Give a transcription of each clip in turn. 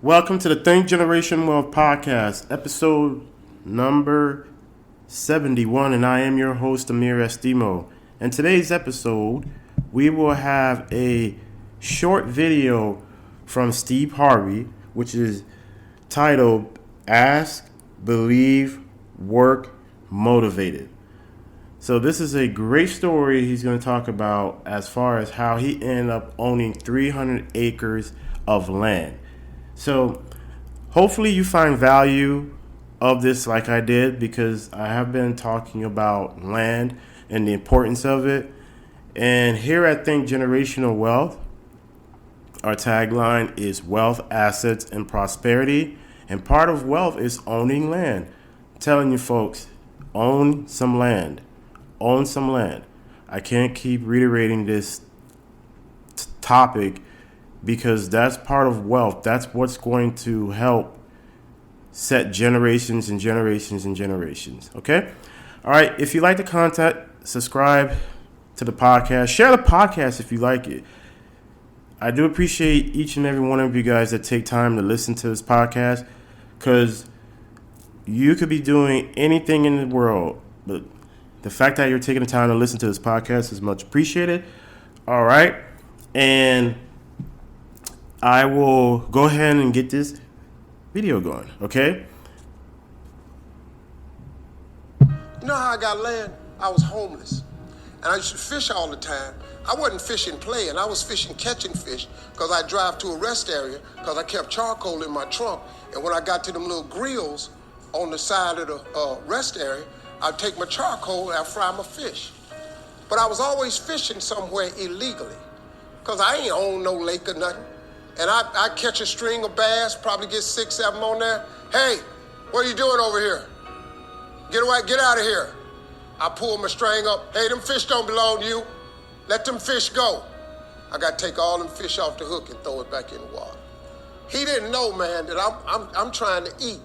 Welcome to the Think Generation Wealth Podcast, episode number 71, and I am your host, Amir Estimo. In today's episode, we will have a short video from Steve Harvey, which is titled Ask, Believe, Work, Motivated. So this is a great story he's going to talk about as far as how he ended up owning 300 acres of land. So hopefully you find value of this like I did, because I have been talking about land and the importance of it. And here at Think Generational Wealth, our tagline is wealth, assets, and prosperity. And part of wealth is owning land. I'm telling you folks, own some land. Own some land. I can't keep reiterating this topic because that's part of wealth. That's what's going to help set generations and generations and generations. Okay? All right. If you like the content, subscribe to the podcast. Share the podcast if you like it. I do appreciate each and every one of you guys that take time to listen to this podcast, because you could be doing anything in the world, but the fact that you're taking the time to listen to this podcast is much appreciated. All right. And I will go ahead and get this video going. Okay. You know how I got land? I was homeless. And I used to fish all the time. I wasn't fishing playing. I was fishing catching fish, because I drive to a rest area because I kept charcoal in my trunk. And when I got to them little grills on the side of the rest area, I'd take my charcoal and I'd fry my fish. But I was always fishing somewhere illegally, because I ain't own no lake or nothing. And I catch a string of bass, probably get 6, 7 on there. Hey, what are you doing over here? Get away, get out of here. I pull my string up. Hey, them fish don't belong to you. Let them fish go. I got to take all them fish off the hook and throw it back in the water. He didn't know, man, that I'm trying to eat,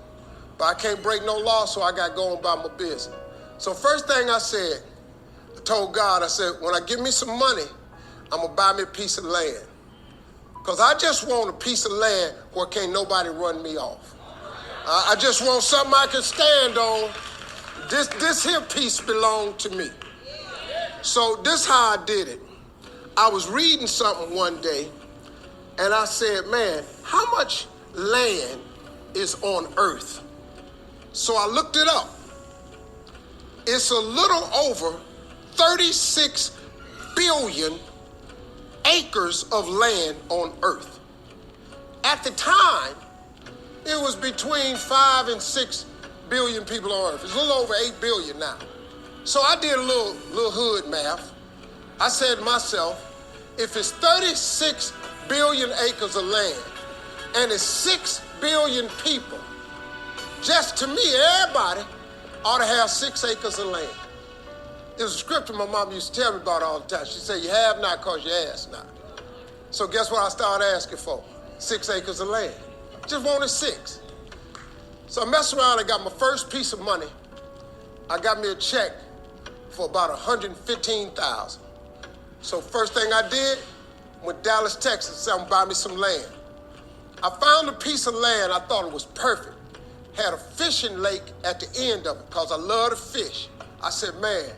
but I can't break no law, so I got going by my business. So first thing I said, I told God, I said, when I get me some money, I'm going to buy me a piece of land. Because I just want a piece of land where can't nobody run me off. I just want something I can stand on. This here piece belonged to me. So this how I did it. I was reading something one day, and I said, man, how much land is on earth? So I looked it up. It's a little over 36 billion acres of land on earth. At the time, it was between 5 and 6 billion people on earth. It's a little over 8 billion now. So I did a little hood math. I said to myself, if it's 36 billion acres of land and it's 6 billion people, just to me, everybody ought to have 6 acres of land. There's a scripture my mom used to tell me about all the time. She said, you have not because you ask not. So guess what I started asking for? 6 acres of land. Just wanted 6. So I messed around and got my first piece of money. I got me a check for about $115,000. So first thing I did, went to Dallas, Texas, said I'm gonna buy me some land. I found a piece of land, I thought it was perfect. Had a fishing lake at the end of it, because I love to fish. I said, man,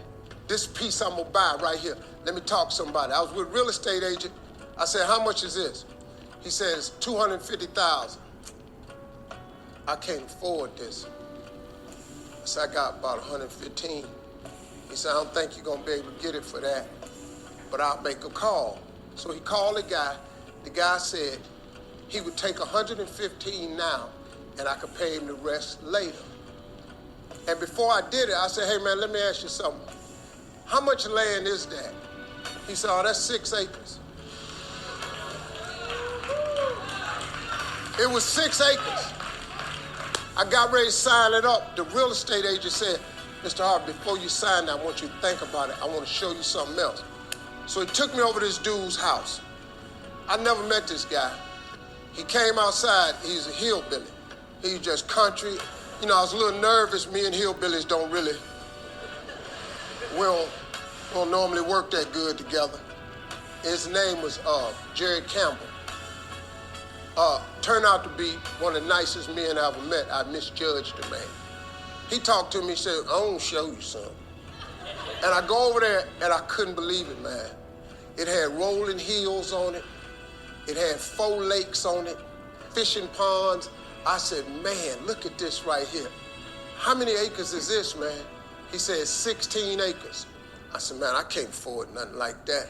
this piece I'm gonna buy right here. Let me talk to somebody. I was with a real estate agent. I said, how much is this? He said, it's $250,000. I can't afford this. I said, I got about 115. He said, I don't think you're gonna be able to get it for that, but I'll make a call. So he called the guy. The guy said he would take 115 now, and I could pay him the rest later. And before I did it, I said, hey man, let me ask you something. How much land is that? He said, oh, that's 6 acres. It was 6 acres. I got ready to sign it up. The real estate agent said, Mr. Harvey, before you sign that, I want you to think about it. I want to show you something else. So he took me over to this dude's house. I never met this guy. He came outside. He's a hillbilly. He's just country. You know, I was a little nervous. Me and hillbillies don't really, we don't normally work that good together. His name was Jerry Campbell. turned out to be one of the nicest men I ever met. I misjudged the man. He talked to me and said, I want to show you something. And I go over there and I couldn't believe it, man. It had rolling hills on it. It had 4 lakes on it, fishing ponds. I said, man, look at this right here. How many acres is this, man? He said, 16 acres. I said, man, I can't afford nothing like that.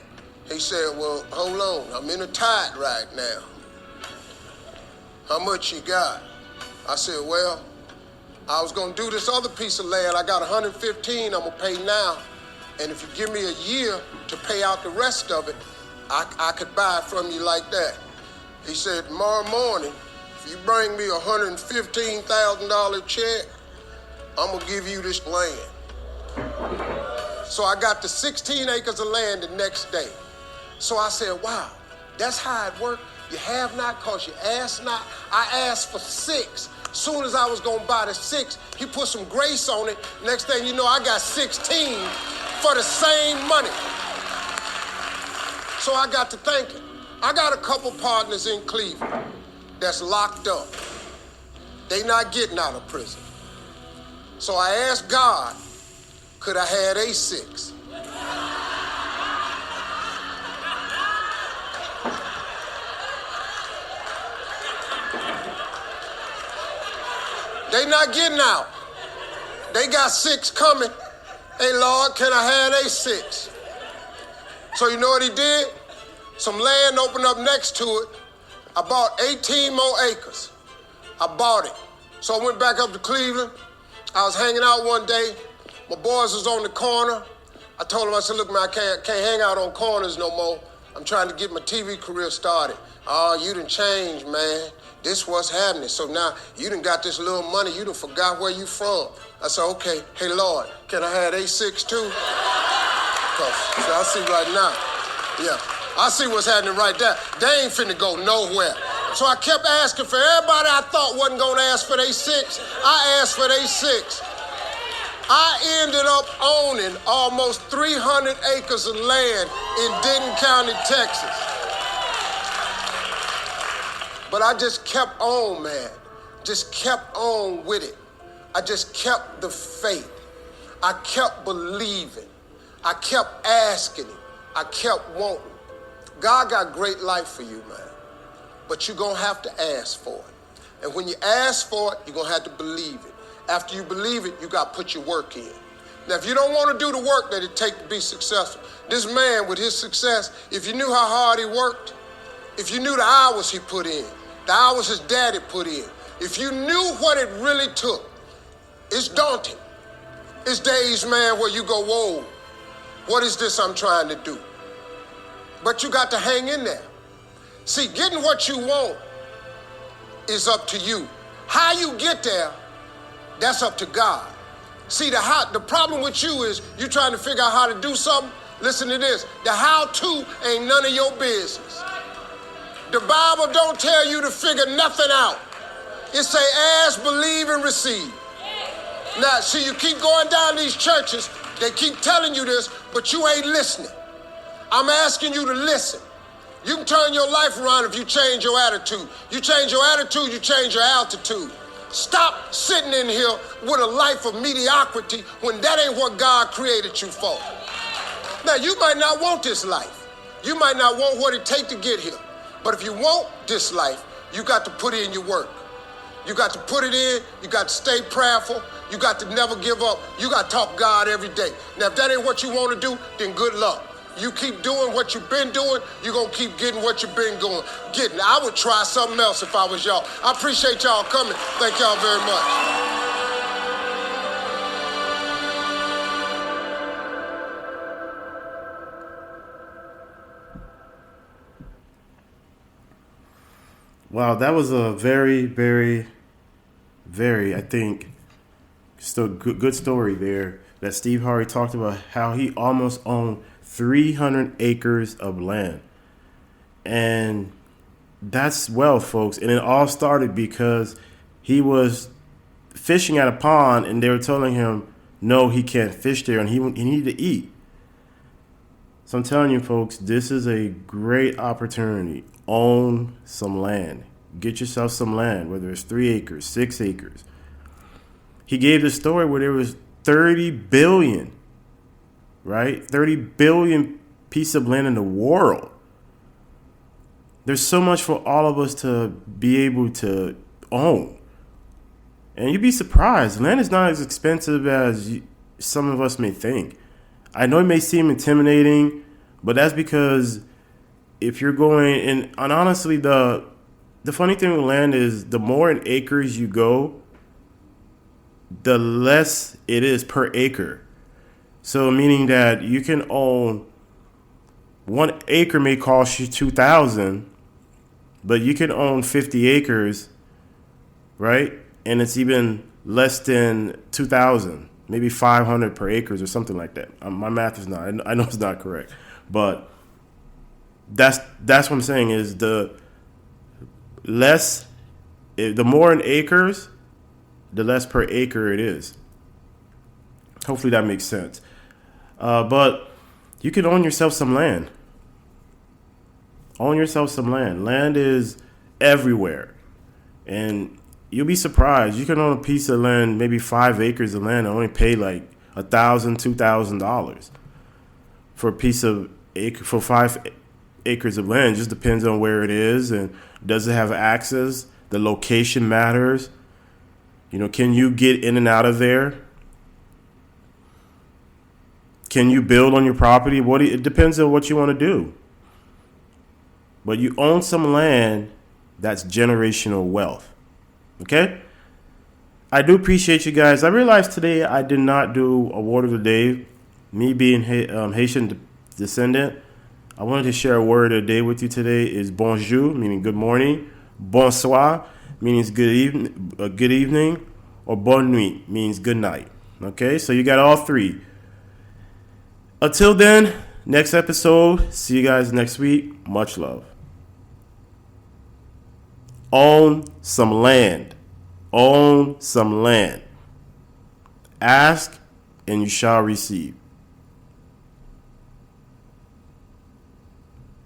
He said, well, hold on, I'm in a tide right now. How much you got? I said, well, I was gonna do this other piece of land. I got 115 I'm gonna pay now. And if you give me a year to pay out the rest of it, I could buy it from you like that. He said, tomorrow morning, if you bring me $115,000 check, I'm gonna give you this land. So I got the 16 acres of land the next day. So I said, wow, that's how it worked. You have not because you ask not. I asked for 6. Soon as I was gonna buy the 6, he put some grace on it. Next thing you know, I got 16 for the same money. So I got to thinking. I got a couple partners in Cleveland that's locked up. They not getting out of prison. So I asked God, could I have a 6? They not getting out. They got 6 coming. Hey, Lord, can I have a 6? So you know what he did? Some land opened up next to it. I bought 18 more acres. I bought it. So I went back up to Cleveland. I was hanging out one day. My boys was on the corner. I told them, I said, look, man, I can't hang out on corners no more. I'm trying to get my TV career started. Oh, you done changed, man. This what's happening. So now you done got this little money. You done forgot where you from. I said, okay, hey, Lord, can I have A6 too? Because I see right now, yeah, I see what's happening right there. They ain't finna go nowhere. So I kept asking for everybody I thought wasn't gonna ask for their 6. I asked for their 6. I ended up owning almost 300 acres of land in Denton County, Texas. But I just kept on, man. Just kept on with it. I just kept the faith. I kept believing. I kept asking him. I kept wanting. God got great life for you, man. But you're going to have to ask for it. And when you ask for it, you're going to have to believe it. After you believe it, you got to put your work in. Now, if you don't want to do the work that it takes to be successful, this man with his success, if you knew how hard he worked, if you knew the hours he put in, the hours his daddy put in, if you knew what it really took, it's daunting. It's days, man, where you go, whoa, what is this I'm trying to do? But you got to hang in there. See, getting what you want is up to you. How you get there, that's up to God. See, the problem with you is you trying to figure out how to do something. Listen to this. The how-to ain't none of your business. The Bible don't tell you to figure nothing out. It say ask, believe, and receive. Now, see, you keep going down these churches, they keep telling you this, but you ain't listening. I'm asking you to listen. You can turn your life around if you change your attitude. You change your attitude, you change your altitude. Stop sitting in here with a life of mediocrity when that ain't what God created you for. Now, you might not want this life. You might not want what it takes to get here. But if you want this life, you got to put in your work. You got to put it in. You got to stay prayerful. You got to never give up. You got to talk God every day. Now, if that ain't what you want to do, then good luck. You keep doing what you've been doing, you're going to keep getting what you've been getting. I would try something else if I was y'all. I appreciate y'all coming. Thank y'all very much. Wow, that was a very, very, very, I think, still good story there that Steve Harvey talked about how he almost owned 300 acres of land. And that's wealth, folks. And it all started because he was fishing at a pond and they were telling him, no, he can't fish there and he needed to eat. So I'm telling you, folks, this is a great opportunity. Own some land. Get yourself some land, whether it's 3 acres, 6 acres. He gave the story where there was 30 billion, right? 30 billion piece of land in the world. There's so much for all of us to be able to own. And you'd be surprised. Land is not as expensive as some of us may think. I know it may seem intimidating, but that's because if you're going, and honestly, the funny thing with land is the more in acres you go, the less it is per acre. So meaning that you can own 1 acre may cost you $2,000, but you can own 50 acres, right? And it's even less than $2,000, maybe $500 per acres or something like that. My math is not. I know it's not correct, but that's what I'm saying is the more in acres, the less per acre it is. Hopefully that makes sense. But you can own yourself some land. Own yourself some land. Land is everywhere. And you'll be surprised. You can own a piece of land, maybe 5 acres of land, and only pay like $1,000, $2,000 for a piece of for 5 acres of land. It just depends on where it is and does it have access. The location matters. Can you get in and out of there? Can you build on your property? It depends on what you want to do. But you own some land, that's generational wealth. Okay? I do appreciate you guys. I realized today I did not do a word of the day. Me being Haitian descendant, I wanted to share a word of the day with you today is bonjour, meaning good morning. Bonsoir, means good evening. Or bonne nuit, means good night. Okay? So you got all three. Until then, next episode. See you guys next week. Much love. Own some land. Own some land. Ask and you shall receive.